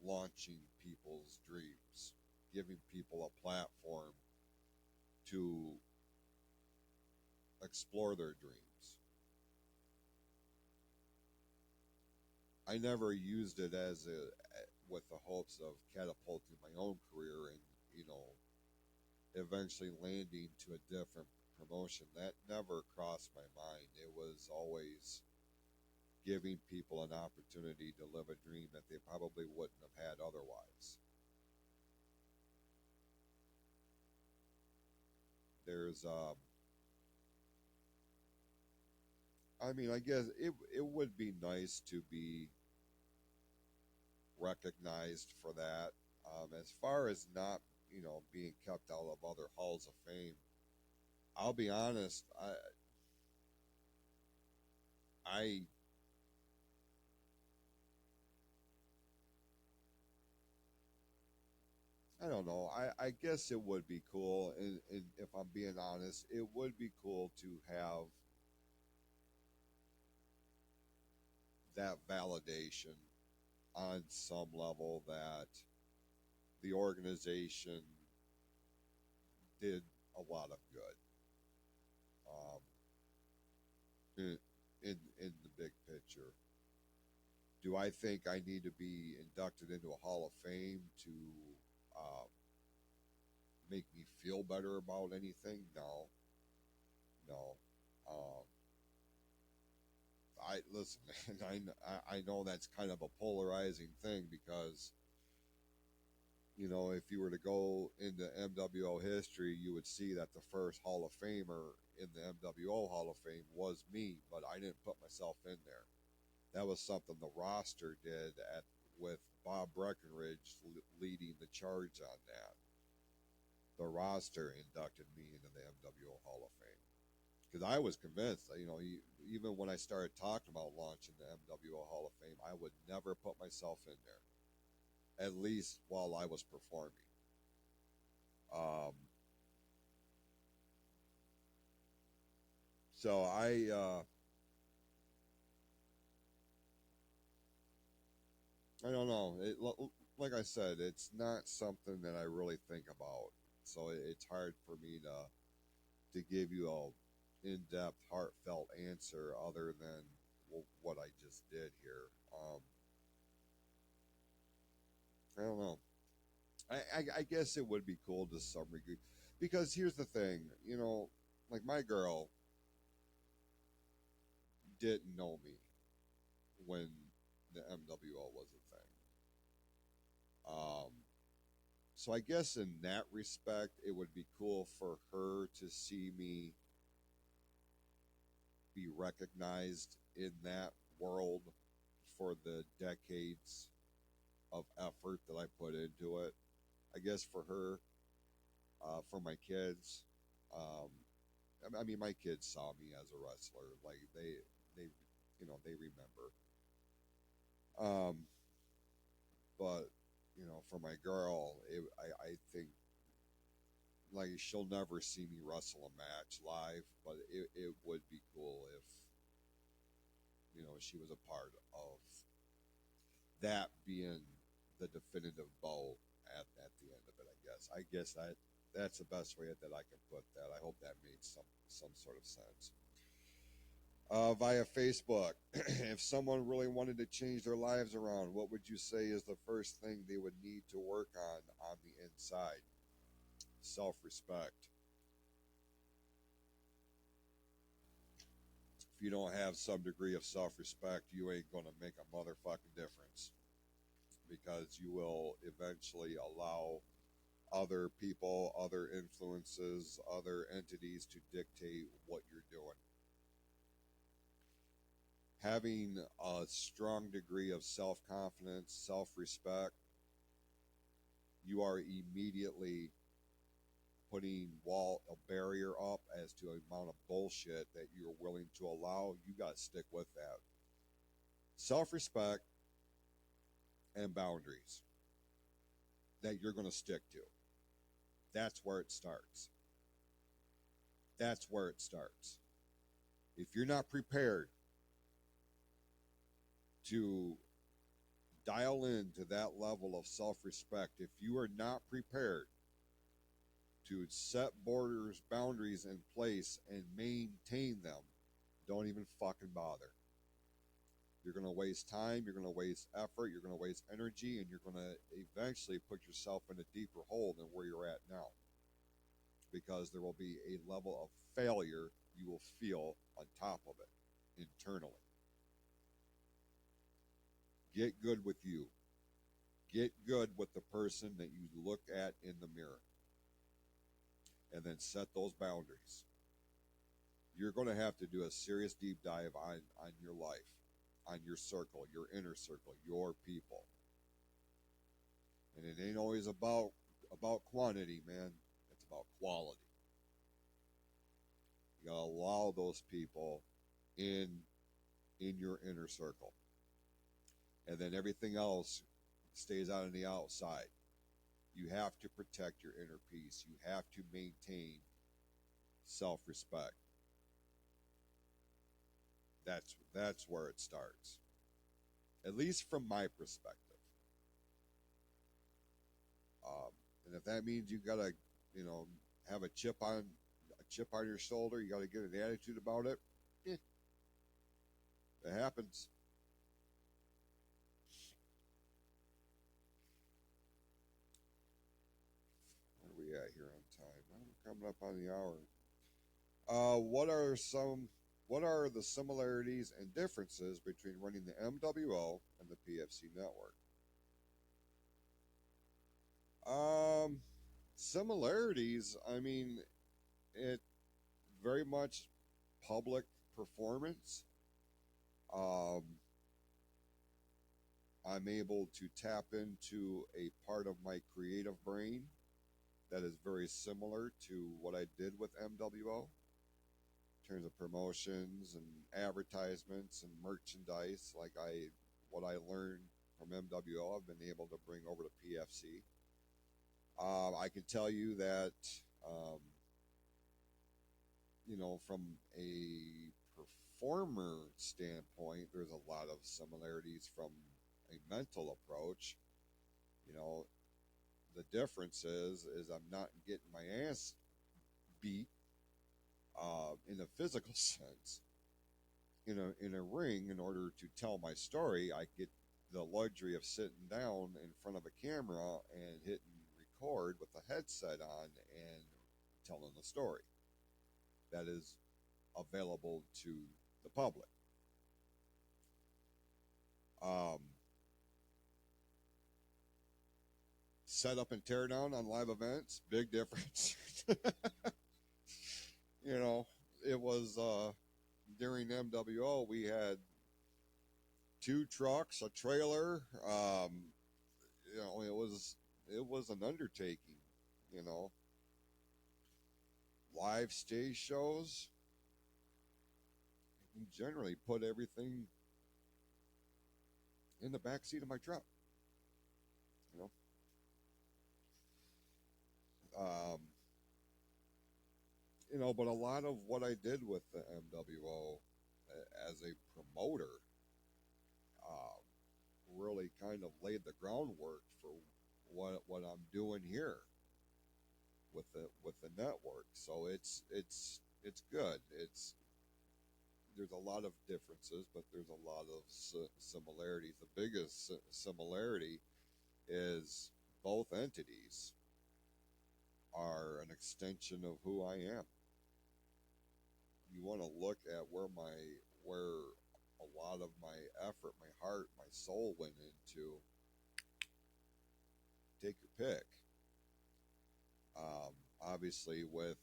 launching people's dreams, giving people a platform to explore their dreams. I never used it with the hopes of catapulting my own career and, eventually landing to a different promotion. That never crossed my mind. It was always giving people an opportunity to live a dream that they probably wouldn't have had otherwise. There's, I guess it would be nice to be recognized for that. As far as not, being kept out of other halls of fame, I'll be honest, I don't know. I guess it would be cool, and if I'm being honest, it would be cool to have that validation on some level that the organization did a lot of good in the big picture. Do I think I need to be inducted into a Hall of Fame to make me feel better about anything? No, no. I listen, man. I know that's kind of a polarizing thing because, you know, if you were to go into MWO history, you would see that the first Hall of Famer in the MWO Hall of Fame was me, but I didn't put myself in there. That was something the roster did with Bob Breckenridge leading the charge on that. The roster inducted me into the MWO Hall of Fame because I was convinced that, you know, even when I started talking about launching the MWO Hall of Fame, I would never put myself in there, at least while I was performing. So I don't know. Like I said, it's not something that I really think about. So it's hard for me to give you a in-depth, heartfelt answer other than what I just did here. I don't know. I guess it would be cool to some degree, because here's the thing, you know, like my girl didn't know me when the MWO was a thing. So I guess in that respect, it would be cool for her to see me be recognized in that world for the decades of effort that I put into it. I guess for her, for my kids, I mean, my kids saw me as a wrestler. Like they, you know, they remember. But you know, for my girl, I think like she'll never see me wrestle a match live, but it would be cool if, you know, she was a part of that being the definitive bow at the end of it. I guess that's the best way that I can put that. I hope that made some sort of sense. Via Facebook, if someone really wanted to change their lives around, what would you say is the first thing they would need to work on the inside? Self-respect. If you don't have some degree of self-respect, you ain't going to make a motherfucking difference, because you will eventually allow other people, other influences, other entities to dictate what you're doing. Having a strong degree of self-confidence, self-respect, you are immediately putting a barrier up as to the amount of bullshit that you're willing to allow. You got to stick with that. Self-respect and boundaries that you're going to stick to. That's where it starts. That's where it starts. If you're not prepared to dial into that level of self-respect, if you are not prepared to set borders, boundaries in place and maintain them, don't even fucking bother. You're going to waste time, you're going to waste effort, you're going to waste energy, and you're going to eventually put yourself in a deeper hole than where you're at now. Because there will be a level of failure you will feel on top of it internally. Get good with you. Get good with the person that you look at in the mirror. And then set those boundaries. You're going to have to do a serious deep dive on your life, on your circle, your inner circle, your people. And it ain't always about quantity, man. It's about quality. You gotta allow those people in your inner circle. And then everything else stays out on the outside. You have to protect your inner peace. You have to maintain self-respect. That's where it starts. At least from my perspective. And if that means you gotta, you know, have a chip on your shoulder, you gotta get an attitude about it. Eh, it happens. Where are we at here on time? We're coming up on the hour. What are the similarities and differences between running the MWO and the PFC network? Similarities, I mean, it very much public performance. Um, I'm able to tap into a part of my creative brain that is very similar to what I did with MWO in terms of promotions and advertisements and merchandise. What I learned from MWO, I've been able to bring over to PFC. I can tell you that, from a performer standpoint, there's a lot of similarities from a mental approach. You know, the difference is I'm not getting my ass beat in a physical sense. In a ring, in order to tell my story, I get the luxury of sitting down in front of a camera and hitting record with a headset on and telling the story that is available to the public. Setup and teardown on live events, big difference. It was during MWO, we had 2 trucks, a trailer. It was an undertaking. Live stage shows. I generally put everything in the back seat of my truck. But a lot of what I did with the MWO as a promoter really kind of laid the groundwork for what I'm doing here with the network. So it's good. There's a lot of differences, but there's a lot of similarities. The biggest similarity is both entities are an extension of who I am. You want to look at where a lot of my effort, my heart, my soul went into. Take your pick. Obviously, with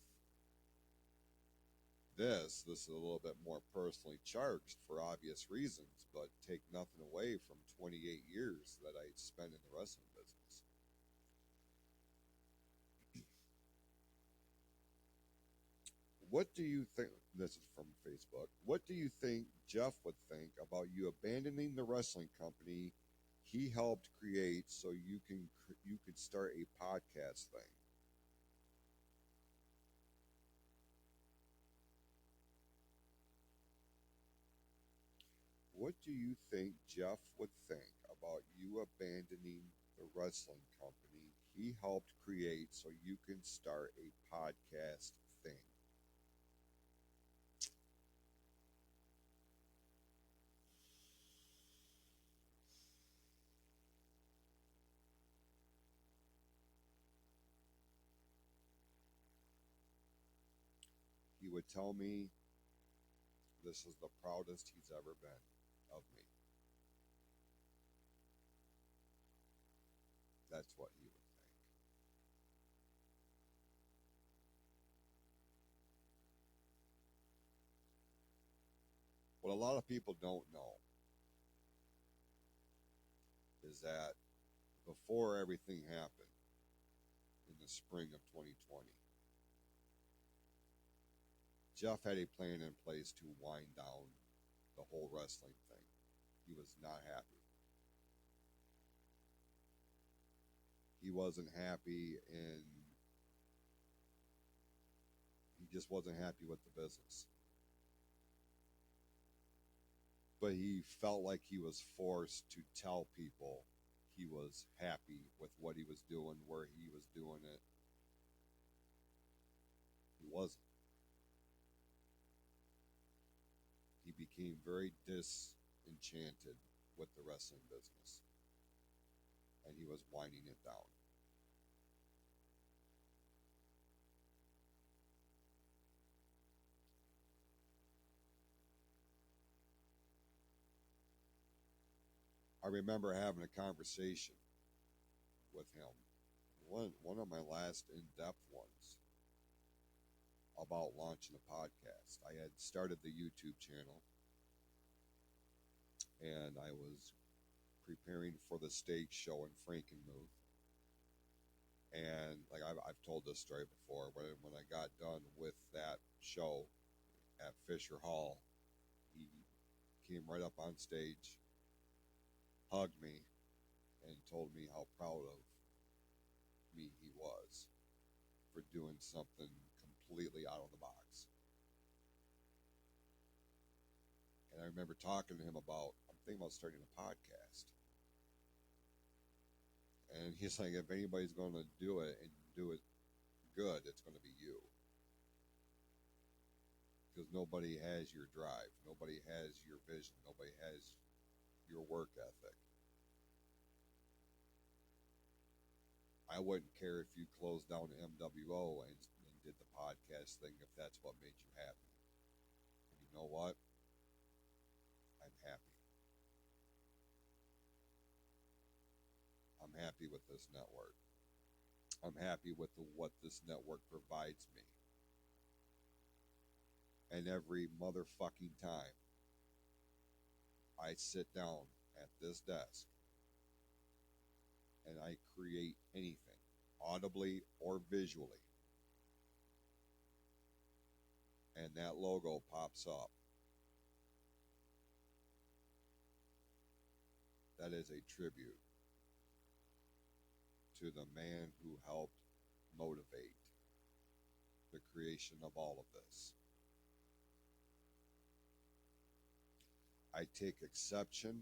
this is a little bit more personally charged for obvious reasons, but take nothing away from 28 years that I spent in the wrestling business. What do you think? This is from Facebook. What do you think Jeff would think about you abandoning the wrestling company he helped create so you could start a podcast thing? What do you think Jeff would think about you abandoning the wrestling company he helped create so you can start a podcast thing? He would tell me this is the proudest he's ever been of me. That's what he would think. What a lot of people don't know is that before everything happened in the spring of 2020, Jeff had a plan in place to wind down the whole wrestling thing. He was not happy. He wasn't happy he just wasn't happy with the business. But he felt like he was forced to tell people he was happy with what he was doing, where he was doing it. He wasn't. He became very disenchanted with the wrestling business, and he was winding it down. I remember having a conversation with him, one of my last in-depth ones, about launching a podcast. I had started the YouTube channel, and I was preparing for the stage show in Frankenmuth. And like I've told this story before, when I got done with that show at Fisher Hall, he came right up on stage, hugged me, and told me how proud of me he was for doing something completely out of the box. And I remember talking to him about, I'm thinking about starting a podcast. And he's like, if anybody's going to do it and do it good, it's going to be you. Because nobody has your drive. Nobody has your vision. Nobody has your work ethic. I wouldn't care if you closed down MWO and did the podcast thing if that's what made you happy. And you know what? I'm happy. I'm happy with this network. I'm happy with what this network provides me. And every motherfucking time I sit down at this desk and I create anything, audibly or visually, and that logo pops up, that is a tribute to the man who helped motivate the creation of all of this. I take exception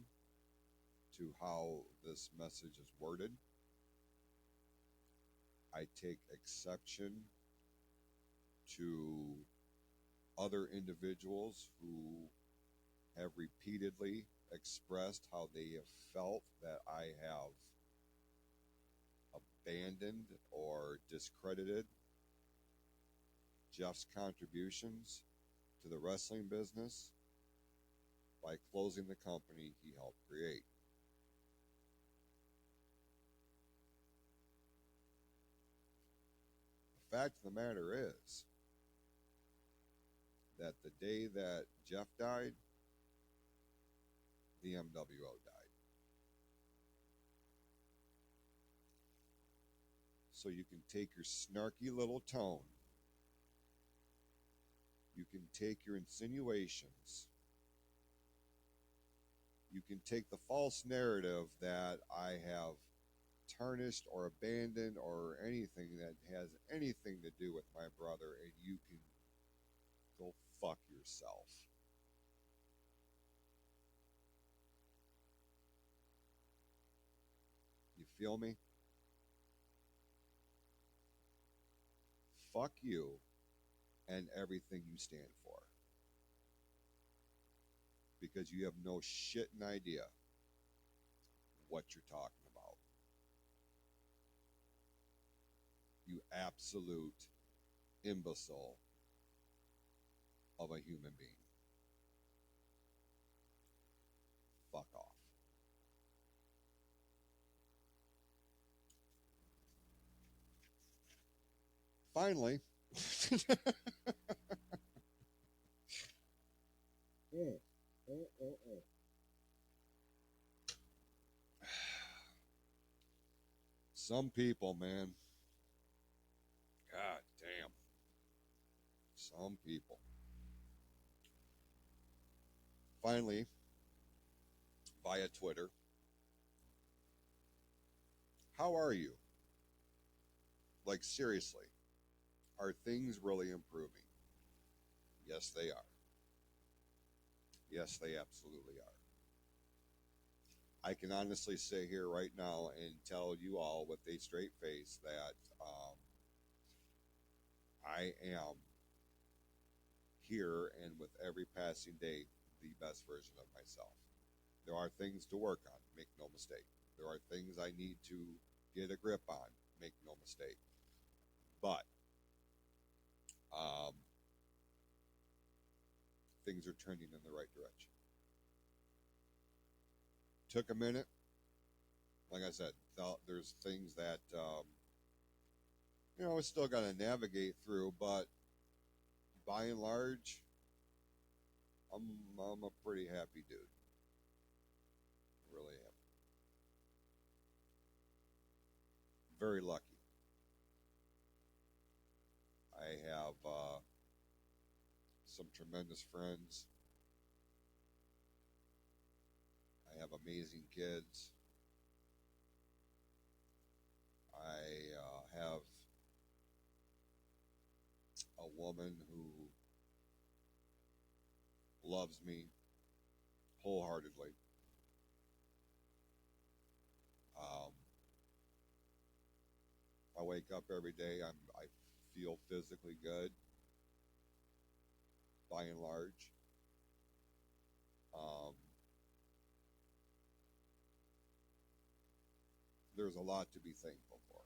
to how this message is worded. I take exception to other individuals who have repeatedly expressed how they have felt that I have abandoned or discredited Jeff's contributions to the wrestling business by closing the company he helped create. The fact of the matter is that the day that Jeff died, the MWO died. So you can take your snarky little tone, you can take your insinuations, you can take the false narrative that I have tarnished or abandoned or anything that has anything to do with my brother, and you can go fuck yourself. You feel me? Fuck you and everything you stand for. Because you have no shitting idea what you're talking about. You absolute imbecile of a human being. Fuck off. Finally, some people, man. God damn. Some people. Finally, via Twitter. How are you? Like, seriously. Are things really improving? Yes, they are. Yes, they absolutely are. I can honestly sit here right now and tell you all with a straight face that I am here and with every passing day the best version of myself. There are things to work on, make no mistake. There are things I need to get a grip on, make no mistake. But things are trending in the right direction. Took a minute. Like I said, there's things that I still got to navigate through, but by and large, I'm a pretty happy dude. Really am. Very lucky. I have some tremendous friends. I have amazing kids. I have a woman who loves me wholeheartedly. I wake up every day. I feel physically good, by and large. There's a lot to be thankful for.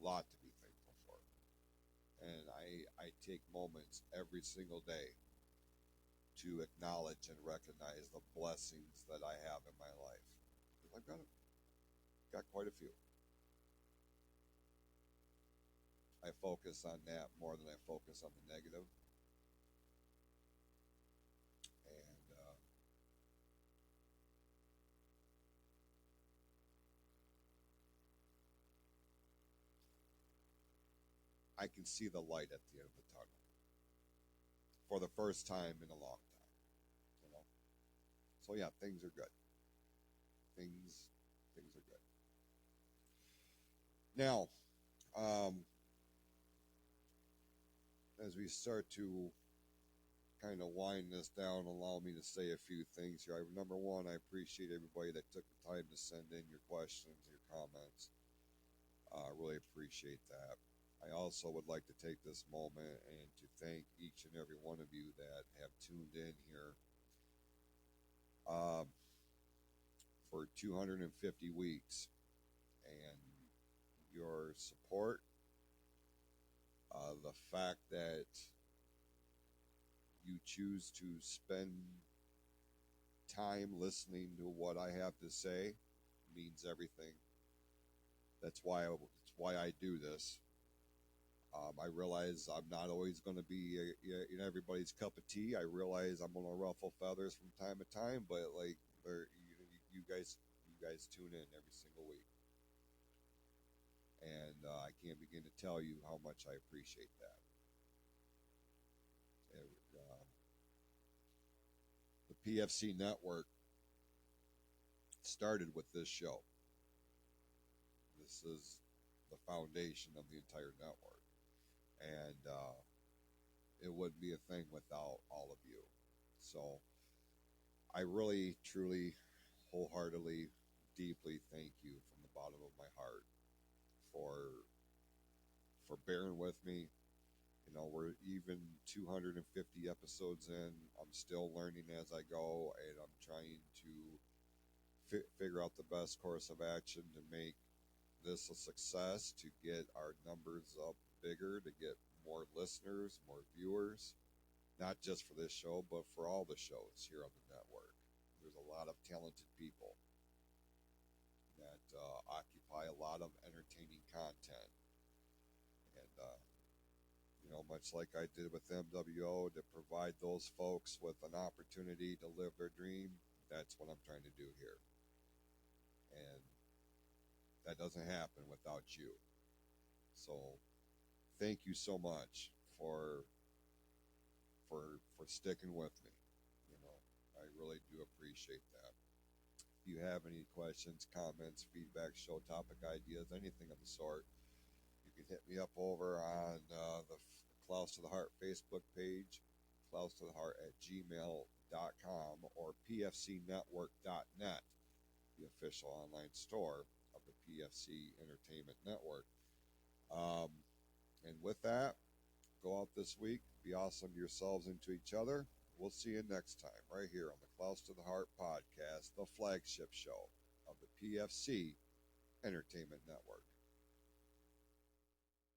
Lot to be thankful for. And I take moments every single day to acknowledge and recognize the blessings that I have in my life. I've got quite a few. I focus on that more than I focus on the negative. And I can see the light at the end of the tunnel for the first time in a long time. So yeah, things are good. Things are good. Now, as we start to kind of wind this down, allow me to say a few things here. Number one, I appreciate everybody that took the time to send in your questions, your comments. I really appreciate that. I also would like to take this moment and to thank each and every one of you that have tuned in here for 250 weeks, and your support, the fact that you choose to spend time listening to what I have to say means everything. That's why I do this. I realize I'm not always going to be in everybody's cup of tea. I realize I'm going to ruffle feathers from time to time, but you guys tune in every single week, and I can't begin to tell you how much I appreciate that. The PFC network started with this show. This is the foundation of the entire network. And it wouldn't be a thing without all of you. So I really, truly, wholeheartedly, deeply thank you from the bottom of my heart for bearing with me. We're even 250 episodes in. I'm still learning as I go, and I'm trying to figure out the best course of action to make this a success, to get our numbers up bigger, to get more listeners, more viewers, not just for this show, but for all the shows here on the network. There's a lot of talented people that occupy a lot of entertaining content. And, much like I did with MWO, to provide those folks with an opportunity to live their dream, that's what I'm trying to do here. And that doesn't happen without you. So thank you so much for sticking with me. I really do appreciate that. If you have any questions, comments, feedback, show topic ideas, anything of the sort, you can hit me up over on the Klaus to the Heart Facebook page, klaus to the heart @gmail.com, or pfcnetwork.net. official online store of the PFC Entertainment Network. And with that, go out this week, be awesome to yourselves and to each other. We'll see you next time right here on the Close to the Heart podcast, the flagship show of the PFC Entertainment Network.